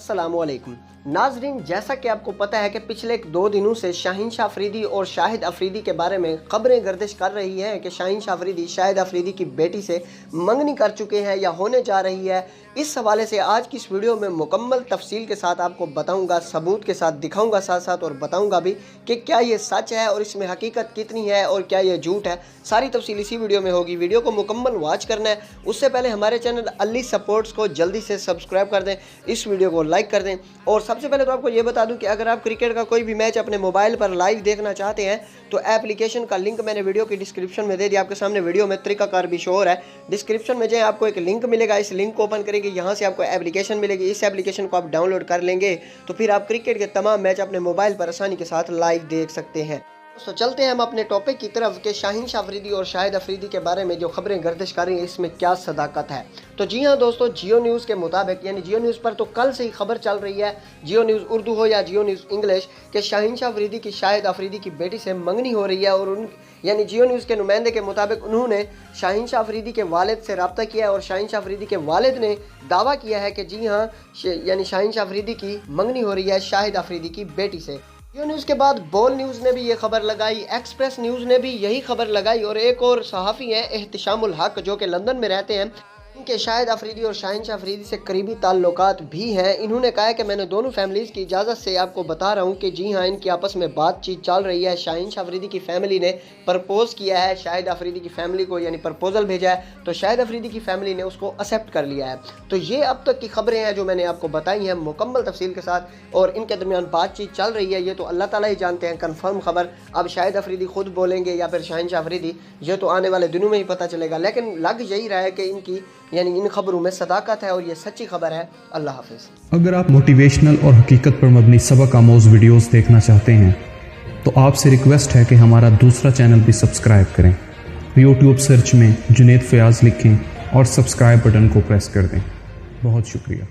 अस्सलामुअलैकुम नाजरीन, जैसा कि आपको पता है कि पिछले 2 दिनों से शाहीन शाह अफरीदी और शाहिद अफरीदी के बारे में खबरें गर्दिश कर रही हैं कि शाहीन शाह अफरीदी शाहिद अफरीदी की बेटी से मंगनी कर चुके हैं या होने जा रही है। इस हवाले से आज की इस वीडियो में मुकम्मल तफसील के साथ आपको बताऊंगा, सबूत के साथ दिखाऊंगा साथ साथ, और बताऊंगा भी कि क्या ये सच है और इसमें हकीकत कितनी है और क्या ये झूठ है। सारी तफसील इसी वीडियो में होगी। वीडियो को मुकम्मल वॉच करना है, उससे पहले हमारे चैनल अली सपोर्ट्स को जल्दी से सब्सक्राइब कर दें, इस वीडियो को लाइक कर दें। और सबसे पहले तो आपको ये बता दूं कि अगर आप क्रिकेट का कोई भी मैच अपने मोबाइल पर लाइव देखना चाहते हैं तो एप्लीकेशन का लिंक मैंने वीडियो की डिस्क्रिप्शन में दे दिया। आपके सामने वीडियो में तरीकाकार भी शो हो रहा है। डिस्क्रिप्शन में जाए, आपको एक लिंक मिलेगा, इस लिंक को ओपन करेंगे, यहाँ से आपको एप्लीकेशन मिलेगी। इस एप्लीकेशन को आप डाउनलोड कर लेंगे तो फिर आप क्रिकेट के तमाम मैच अपने मोबाइल पर आसानी के साथ लाइव देख सकते हैं। तो चलते हैं हम अपने टॉपिक की तरफ कि शाहीन शाह अफरीदी और शाहिद अफरीदी के बारे में जो खबरें गर्दिश कर रही हैं इसमें क्या सदाकत है। तो जी हाँ दोस्तों, जियो न्यूज़ के मुताबिक, यानी जियो न्यूज़ पर तो कल से ही खबर चल रही है, जियो न्यूज़ उर्दू हो या जियो न्यूज़ इंग्लिश, कि शाहीन शाह अफरीदी की शाहिद अफरीदी की बेटी से मंगनी हो रही है। और उन यानी जियो न्यूज़ के नुमाइंदे के मुताबिक उन्होंने शाहीन शाह अफरीदी के वालिद से रब्ता किया और शाहीन शाह अफरीदी के वालिद ने दावा किया है कि जी हाँ, यानी शाहीन शाह अफरीदी की मंगनी हो रही है शाहिद अफरीदी की बेटी से। जियो न्यूज़ के बाद बोल न्यूज़ ने भी ये खबर लगाई, एक्सप्रेस न्यूज़ ने भी यही खबर लगाई, और एक और सहाफ़ी हैं एहतिशामुल हक जो कि लंदन में रहते हैं, इनके शाहिद अफरीदी और शाहीन शाह अफरीदी से करीबी ताल्लुकात भी हैं। इन्होंने कहा है कि मैंने दोनों फैमिलीज़ की इजाज़त से आपको बता रहा हूँ कि जी हाँ, इनकी आपस में बातचीत चल रही है। शाहीन शाह अफरीदी की फैमिली ने प्रपोज़ किया है शाहिद अफरीदी की फैमिली को, यानी प्रपोज़ल भेजा है, तो शाहिद अफरीदी की फैमिली ने उसको एक्सेप्ट कर लिया है। तो ये अब तक की खबरें हैं जो मैंने आपको बताई हैं मुकम्मल तफसील के साथ, और इनके दरमियान बातचीत चल रही है। ये तो अल्लाह ताला ही जानते हैं कन्फर्म खबर। अब शाहिद अफरीदी खुद बोलेंगे या फिर शाहीन शाह अफरीदी, ये तो आने वाले दिनों में ही पता चलेगा। लेकिन लग यही रहा है कि इनकी यानी इन खबरों में सदाकत है और ये सच्ची खबर है। अल्लाह हाफिज़। अगर आप मोटिवेशनल और हकीकत पर मबनी सबक आमोज़ वीडियोस देखना चाहते हैं तो आपसे रिक्वेस्ट है कि हमारा दूसरा चैनल भी सब्सक्राइब करें। यूट्यूब सर्च में जुनैद फयाज़ लिखें और सब्सक्राइब बटन को प्रेस कर दें। बहुत शुक्रिया।